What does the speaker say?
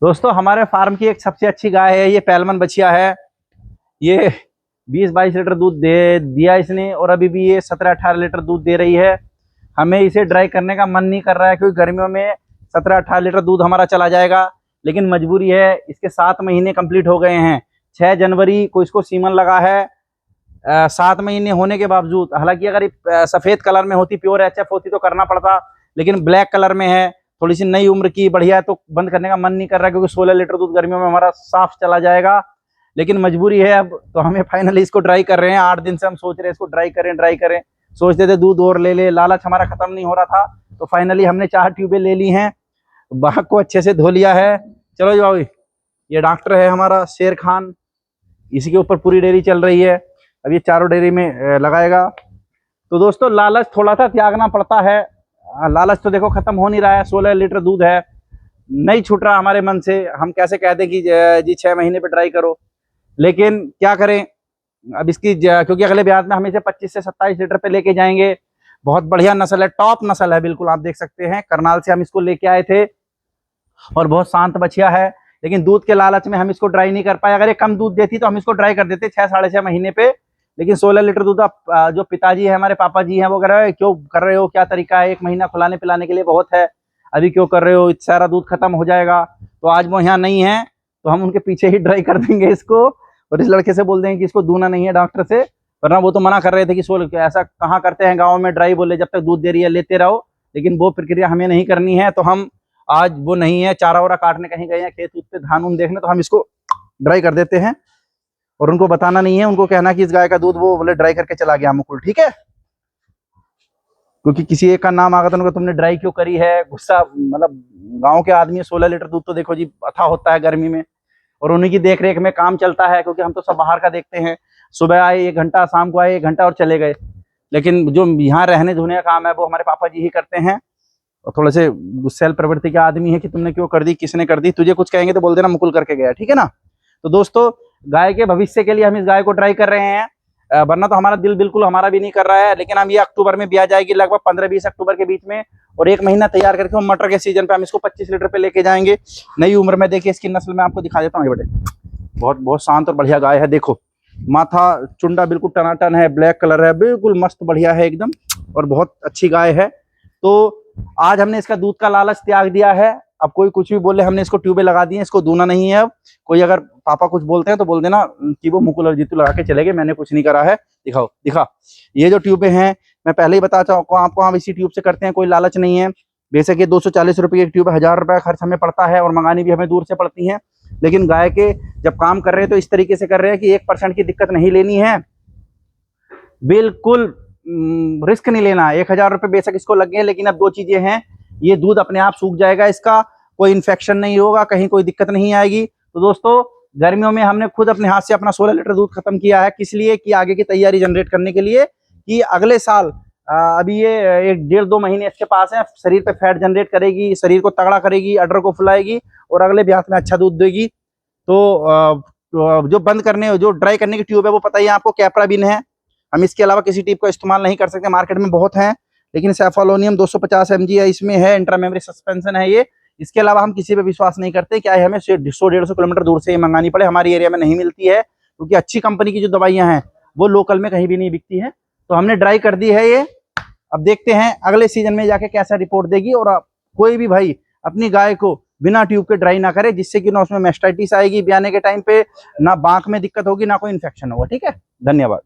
दोस्तों हमारे फार्म की एक सबसे अच्छी गाय है, ये पहलवान बछिया है। ये 20-22 लीटर दूध दे दिया इसने और अभी भी ये 17-18 लीटर दूध दे रही है। हमें इसे ड्राई करने का मन नहीं कर रहा है क्योंकि गर्मियों में 17-18 लीटर दूध हमारा चला जाएगा, लेकिन मजबूरी है। इसके 7 महीने कंप्लीट हो गए हैं। 6 जनवरी को इसको सीमन लगा है। 7 महीने होने के बावजूद, हालांकि अगर सफेद कलर में होती, प्योर एचएफ होती तो करना पड़ता, लेकिन ब्लैक कलर में है, थोड़ी सी नई उम्र की बढ़िया है, तो बंद करने का मन नहीं कर रहा क्योंकि 16 लीटर दूध गर्मियों में हमारा साफ चला जाएगा। लेकिन मजबूरी है अब, तो हमें फाइनली इसको ड्राई कर रहे हैं। 8 दिन से हम सोच रहे हैं इसको ड्राई करें। सोचते थे दूध और ले ले, लालच हमारा खत्म नहीं हो रहा था, तो फाइनली हमने 4 ट्यूबें ले ली हैं। बाग को अच्छे से धो लिया है। चलो जाओ, ये डॉक्टर है हमारा शेर खान, इसी के ऊपर पूरी डेयरी चल रही है। अब ये चारों डेयरी में लगाएगा। तो दोस्तों लालच थोड़ा सा त्यागना पड़ता है। लालच तो देखो खत्म हो नहीं रहा है। 16 लीटर दूध है, नहीं छूट रहा हमारे मन से। हम कैसे कहते कि जी 6 महीने पे ट्राई करो, लेकिन क्या करें अब इसकी, क्योंकि अगले ब्याज में हम इसे 25 से 27 लीटर पे लेके जाएंगे। बहुत बढ़िया नस्ल है, टॉप नस्ल है बिल्कुल। आप देख सकते हैं, करनाल से हम इसको लेके आए थे और बहुत शांत बछिया है, लेकिन दूध के लालच में हम इसको ड्राई नहीं कर पाए। अगर ये कम दूध देती तो हम इसको ड्राई कर देते 6-6.5 महीने पे, लेकिन 16 लीटर दूध जो पिताजी है, हमारे पापा जी हैं, वो कह रहे हैं क्यों कर रहे हो, क्या तरीका है, 1 महीना खिलाने पिलाने के लिए बहुत है, अभी क्यों कर रहे हो, सारा दूध खत्म हो जाएगा। तो आज वो यहाँ नहीं है, तो हम उनके पीछे ही ड्राई कर देंगे इसको, और इस लड़के से बोल देंगे कि इसको दूना नहीं है डॉक्टर से, वरना वो तो मना कर रहे थे कि 16 ऐसा कहाँ करते हैं गाँव में ड्राई, बोले जब तक दूध दे रही है लेते रहो, लेकिन वो प्रक्रिया हमें नहीं करनी है। तो हम आज वो नहीं है, चारा वारा काटने कहीं गए हैं खेत पे धान उन देखने, तो हम इसको ड्राई कर देते हैं। और उनको बताना नहीं है, उनको कहना कि इस गाय का दूध वो बोले ड्राई करके चला गया मुकुल, ठीक है। क्योंकि किसी एक का नाम आगा तो उनको तुमने ड्राई क्यों करी है, गुस्सा, मतलब गांव के आदमी 16 लीटर दूध तो देखो जी अथा होता है गर्मी में, और उन्हीं की देख रेख में काम चलता है, क्योंकि हम तो सब बाहर का देखते हैं। सुबह आए 1 घंटा, शाम को आए 1 घंटा और चले गए, लेकिन जो यहाँ रहने धोने का काम है वो हमारे पापा जी ही करते हैं। और थोड़े से गुस्सैल प्रवृत्ति के आदमी है कि तुमने क्यों कर दी, किसने कर दी, तुझे कुछ कहेंगे तो बोल देना मुकुल करके गया, ठीक है ना। तो दोस्तों गाय के भविष्य के लिए हम इस गाय को ट्राई कर रहे हैं, वरना तो हमारा दिल बिल्कुल हमारा भी नहीं कर रहा है। लेकिन हम ये अक्टूबर में ब्याह जाएगी, लगभग 15-20 अक्टूबर के बीच में, और 1 महीना तैयार करके हम मटर के सीजन पे हम इसको 25 लीटर पे लेके जाएंगे। नई उम्र में देखिए इसकी नस्ल में आपको दिखा देता हूँ। बेटे बहुत बहुत शांत और बढ़िया गाय है। देखो माथा चुंडा बिल्कुल टनाटन है, ब्लैक कलर है, बिल्कुल मस्त बढ़िया है एकदम, और बहुत अच्छी गाय है। तो आज हमने इसका दूध का लालच त्याग दिया है। अब कोई कुछ भी बोले, हमने इसको ट्यूबें लगा दी हैं, इसको दूना नहीं है। अब कोई अगर पापा कुछ बोलते हैं तो बोल देना कि वो मुकुल और जीतू लगा के चले गए, मैंने कुछ नहीं करा है। दिखाओ, दिखा, ये जो ट्यूबें हैं मैं पहले ही बताता हूँ आपको, हम इसी ट्यूब से करते हैं, कोई लालच नहीं है। बेशक ये 240 रुपये की ट्यूब, 1000 रुपये खर्च हमें पड़ता है, और मंगानी भी हमें दूर से पड़ती है। लेकिन गाय के जब काम कर रहे हैं तो इस तरीके से कर रहे हैं कि 1% की दिक्कत नहीं लेनी है, बिल्कुल रिस्क नहीं लेना। 1000 रुपये बेशक इसको लग गए, लेकिन अब 2 चीजें हैं, ये दूध अपने आप सूख जाएगा, इसका कोई इन्फेक्शन नहीं होगा, कहीं कोई दिक्कत नहीं आएगी। तो दोस्तों गर्मियों में हमने खुद अपने हाथ से अपना 16 लीटर दूध खत्म किया है, किस लिए कि आगे की तैयारी जनरेट करने के लिए, कि अगले साल अभी ये 1-1.5-2 महीने इसके पास है, शरीर पे फैट जनरेट करेगी, शरीर को तगड़ा करेगी, अडर को फुलाएगी, और अगले ब्याह में अच्छा दूध देगी। तो जो बंद करने, जो ड्राई करने की ट्यूब है वो पता ही है आपको, कैप्राबिन है। हम इसके अलावा किसी ट्यूब का इस्तेमाल नहीं कर सकते, मार्केट में बहुत हैं, लेकिन सेफालोनियम 250 mg है, इसमें है, इंट्रा मेमोरी सस्पेंशन है ये। इसके अलावा हम किसी पे विश्वास नहीं करते, क्या है हमें 100-150 किलोमीटर दूर से ये मंगानी पड़े, हमारी एरिया में नहीं मिलती है, क्योंकि अच्छी कंपनी की जो दवाइयां हैं वो लोकल में कहीं भी नहीं बिकती है। तो हमने ड्राई कर दी है ये। अब देखते हैं अगले सीजन में जाके कैसा रिपोर्ट देगी। और कोई भी भाई अपनी गाय को बिना ट्यूब के ड्राई ना करे, जिससे कि ना उसमें मैस्टाइटिस आएगी ब्याने के टाइम पे, ना बांक में दिक्कत होगी, ना कोई इन्फेक्शन होगा, ठीक है। धन्यवाद।